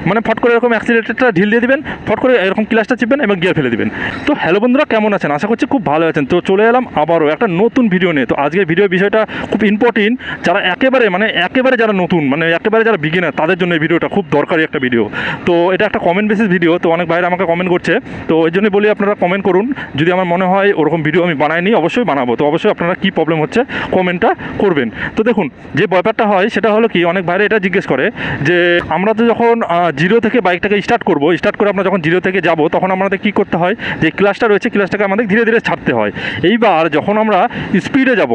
মানে ফট করে এরকম অ্যাক্সিলারেটরটা ঢিল দিয়ে দিবেন, ফট করে এরকম ক্লাচটা চিপবেন এবং গিয়ার ফেলে দিবেন। তো হ্যালো বন্ধুরা, কেমন আছেন? আশা করছি খুব ভালো আছেন। তো চলে এলাম আবারও একটা নতুন ভিডিও নিয়ে। তো আজকের ভিডিও বিষয়টা খুব ইম্পর্টেন্ট, যারা একেবারে যারা নতুন, মানে একেবারে যারা বিগিনার, তাদের জন্য এই ভিডিওটা খুব দরকারি একটা ভিডিও। তো এটা একটা কমেন্ট বেসিস ভিডিও, তো অনেক ভাইরা আমাকে কমেন্ট করছে, তো ওই জন্যই বলি আপনারা কমেন্ট করুন। যদি আমার মনে হয় ওরকম ভিডিও আমি বানাইনি, অবশ্যই বানাবো। তো অবশ্যই আপনারা কী প্রবলেম হচ্ছে কমেন্টটা করবেন। তো দেখুন, যে ব্যাপারটা হয় সেটা হলো কি, অনেক ভাইরা এটা জিজ্ঞেস করে যে আমরা তো যখন জিরো থেকে বাইকটাকে স্টার্ট করে আমরা যখন জিরো থেকে যাব, তখন আমাদের কী করতে হয়, যে ক্লাচটা রয়েছে ক্লাচটাকে আমাদের ধীরে ধীরে ছাড়তে হয়। এইবার যখন আমরা স্পিডে যাব,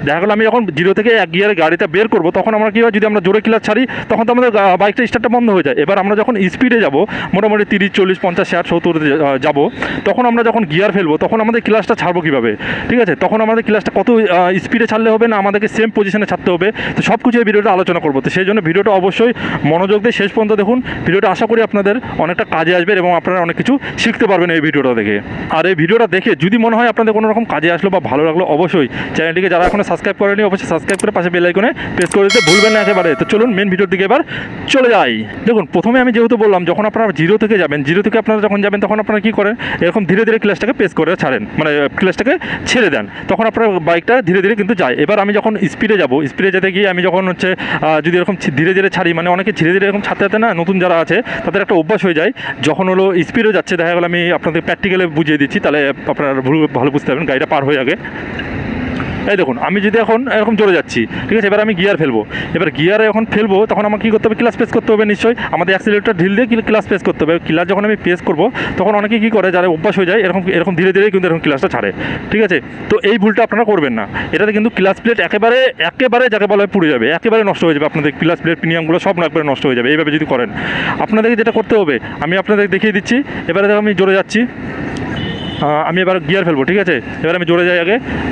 দেখা গেলো আমি যখন জিরো থেকে এক গিয়ারে গাড়িটা বের করব, তখন আমরা কী হয়, যদি আমরা জোরে ক্লাচ ছাড়ি তখন তো আমাদের বাইকটা স্টার্টটা বন্ধ হয়ে যায়। এবার আমরা যখন স্পিডে যাব, মোটামুটি 30, 40, 50, 60, 70 যাব, তখন আমরা যখন গিয়ার ফেলবো তখন আমাদের ক্লাচটা ছাড়বো কীভাবে, ঠিক আছে? তখন আমাদের ক্লাচটা কত স্পিডে ছাড়লে হবে, না আমাদেরকে সেম পজিশনে ছাড়তে হবে। তো সব কিছু এই ভিডিওটা আলোচনা করবো। তো সেই জন্য ভিডিওটা অবশ্যই মনোযোগ দিয়ে শেষ পর্যন্ত দেখুন। ভিডিওটা আশা করি আপনাদের অনেকটা কাজে আসবে এবং আপনারা অনেক কিছু শিখতে পারবেন এই ভিডিওটা দেখে। আর এই ভিডিওটা দেখে যদি মনে হয় আপনাদের কোনো রকম কাজে আসলো বা ভালো লাগলো, অবশ্যই চ্যানেলটিকে যারা এখনো সাবস্ক্রাইব করেনি অবশ্যই সাবস্ক্রাইব করে পাশে বেল আইকনে প্রেস করে দিতে ভুলবেন না একেবারে। তো চলুন মেন ভিডিওর দিকে এবার চলে যাই। দেখুন, প্রথমে আমি যেহেতু বললাম, যখন আপনারা জিরো থেকে যাবেন, জিরো থেকে আপনারা যখন যাবেন তখন আপনারা কী করেন, এরকম ধীরে ধীরে ক্লাচটাকে প্রেস করে ছাড়েন, মানে ক্লাচটাকে ছেড়ে দেন, তখন আপনার বাইকটা ধীরে ধীরে কিন্তু যায়। এবার আমি যখন স্পিডে যাব, স্পিডে যেতে গিয়ে আমি যখন যদি এরকম ধীরে ধীরে ছাড়ি, মানে অনেকে ধীরে ধীরে এরকম ছাড়তে না, নতুন যারা আছে তাদের একটা অভ্যাস হয়ে যায়, যখন হলো স্পিডে যাচ্ছে, দেখা গেলো আমি আপনাদের প্র্যাকটিক্যালে বুঝিয়ে দিচ্ছি, তাহলে আপনারা ভালো বুঝতে পারবেন গাড়িটা পার হয়ে আগে। এই দেখুন, আমি যদি এখন এরকম জোরে যাচ্ছি, ঠিক আছে, এবার আমি গিয়ার ফেলবো। এবার গিয়ারে যখন ফেলবো তখন আমাকে কী করতে হবে, ক্লাচ প্রেস করতে হবে নিশ্চয়ই। আমাদের অ্যাক্সিলারেটর ঢিল দিয়ে ক্লাচ প্রেস করতে হবে। ক্লাচ যখন আমি প্রেস করবো তখন অনেকে কী করে, যারা অভ্যাস হয়ে যায় এরকম ধীরে ধীরে কিন্তু এরকম ক্লাচটা ছাড়ে, ঠিক আছে? তো এই ভুলটা আপনারা করবেন না। এটাতে কিন্তু ক্লাচ প্লেট একেবারে যাকে বলা হয় পুড়ে যাবে, একেবারে নষ্ট হয়ে যাবে। আপনাদের ক্লাচ প্লেট প্রিমিয়ামগুলো সব একবারে নষ্ট হয়ে যাবে এইভাবে যদি করেন। আপনাদেরকে যেটা করতে হবে আমি আপনাদের দেখিয়ে দিচ্ছি। এবারে দেখো আমি জোরে যাচ্ছি, আমি এবার গিয়ার ফেলবো, ঠিক আছে? এবার আমি জোরে যাই,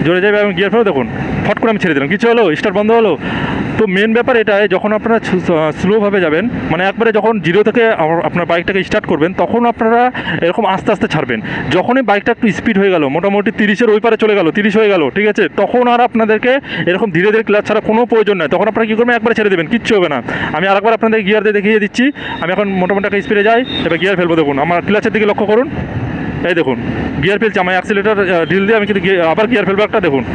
জোরে যাই, আমি গিয়ার ফেলবো, দেখুন ফট করে আমি ছেড়ে দিলাম, কিছু হলো, স্টার্ট বন্ধ হলো। তো মেন ব্যাপার এটাই, যখন আপনারা স্লোভাবে যাবেন, মানে একবারে যখন জিরো থেকে আপনার বাইকটাকে স্টার্ট করবেন, তখন আপনারা এরকম আস্তে আস্তে ছাড়বেন। যখনই বাইকটা একটু স্পিড হয়ে গেল, মোটামুটি 30-এর ওই পারে চলে গেল, 30 হয়ে গেল, ঠিক আছে, তখন আর আপনাদেরকে এরকম ধীরে ধীরে ক্লাচ ছাড়া কোনো প্রয়োজন নয়। তখন আপনারা কী করবেন, একবারে ছেড়ে দেবেন, কিচ্ছু হবে না। আমি আরেকবার আপনাদের গিয়ার দিয়ে দেখিয়ে দিচ্ছি। আমি এখন মোটামুটি একটা স্পিডে যাই, এবার গিয়ার ফেলবো। দেখুন আমার ক্লাচের দিকে লক্ষ্য করুন, এই দেখুন গিয়ার ফেলছি, আমার অ্যাক্সিলারেটর ঢিল দিয়ে আমি কিন্তু আবার গিয়ার ফেলবো একটা, দেখুন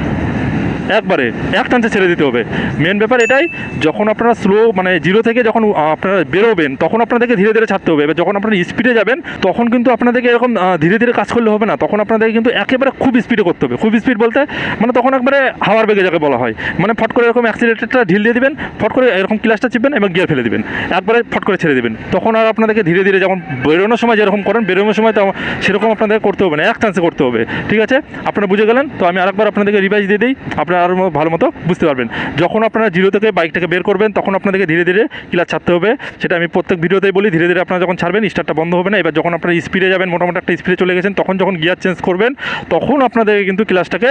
একবারে এক টানতে ছেড়ে দিতে হবে। মেন ব্যাপার এটাই, যখন আপনারা স্লো মানে জিরো থেকে যখন আপনারা বেরোবেন তখন আপনাদেরকে ধীরে ধীরে ছাড়তে হবে। এবার যখন আপনারা স্পিডে যাবেন তখন কিন্তু আপনাদেরকে এরকম ধীরে ধীরে কাজ করলে হবে না, তখন আপনাদেরকে কিন্তু একেবারে খুব স্পিডে করতে হবে। খুব স্পিড বলতে মানে তখন একবারে হাওয়ার বেগে যাকে বলা হয়, মানে ফট করে এরকম অ্যাক্সিলারেটরটা ঢিল দিয়ে দিবেন, ফট করে এরকম ক্লাচটা চিপবেন এবং গিয়ার ফেলে দিবেন, একবারে ফট করে ছেড়ে দেবেন। তখন আর আপনাদেরকে ধীরে ধীরে যখন বেরোনোর সময় যেরকম করেন, বেরোনোর সময় তো সেরকম আপনাদের করতে হবে না, এক চান্সে করতে হবে, ঠিক আছে? আপনারা বুঝে গেলেন? তো আমি আরেকবার আপনাদেরকে রিভাইজ দিয়ে দিই, আপনারা আরও ভালো মতো বুঝতে পারবেন। যখন আপনারা জিরো থেকে বাইকটাকে বের করবেন তখন আপনাদেরকে ধীরে ধীরে ক্লাচ ছাড়তে হবে। সেটা আমি প্রত্যেক ভিডিওতেই বলি, ধীরে ধীরে আপনারা যখন ছাড়বেন স্টার্টটা বন্ধ হবে না। এবার যখন আপনারা স্পিডে যাবেন, মোটামুটি একটা স্পিডে চলে গেছেন, তখন যখন গিয়ার চেঞ্জ করবেন তখন আপনাদের কিন্তু ক্লাচটাকে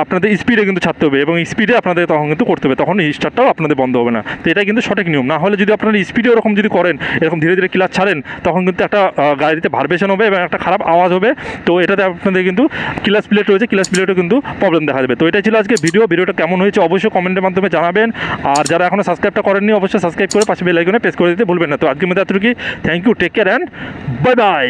আপনাদের স্পিডে কিন্তু ছাড়তে হবে এবং স্পিডে আপনাদের তখন কিন্তু করতে হবে, তখন স্টার্টটাও আপনাদের বন্ধ হবে না। তো এটাই কিন্তু সঠিক নিয়ম। না হলে যদি আপনারা স্পিডে ওরকম যদি করেন, এরকম ধীরে ধীরে ক্লাচ ছাড়েন, তখন কিন্তু একটা গাড়িতে ভাইব্রেশন হবে এবং একটা খারাপ আওয়াজ হবে। তো এটাতে আপনাদের কিন্তু ক্লাচ প্লেট রয়েছে, ক্লাচ প্লেটও কিন্তু প্রবলেম দেখা যাবে। তো এটাই ছিল আজকে ভিডিওটা কেমন হয়েছে অবশ্যই কমেন্টের মাধ্যমে জানাবেন। আর যারা এখনও সাবস্ক্রাইবটা করেননি অবশ্যই সাবস্ক্রাইব করে পাশে বেল আইকনে প্রেস করে দিতে ভুলবেন না। তো আজকের মধ্যে এতটুকুই। Thank you, take care and bye by.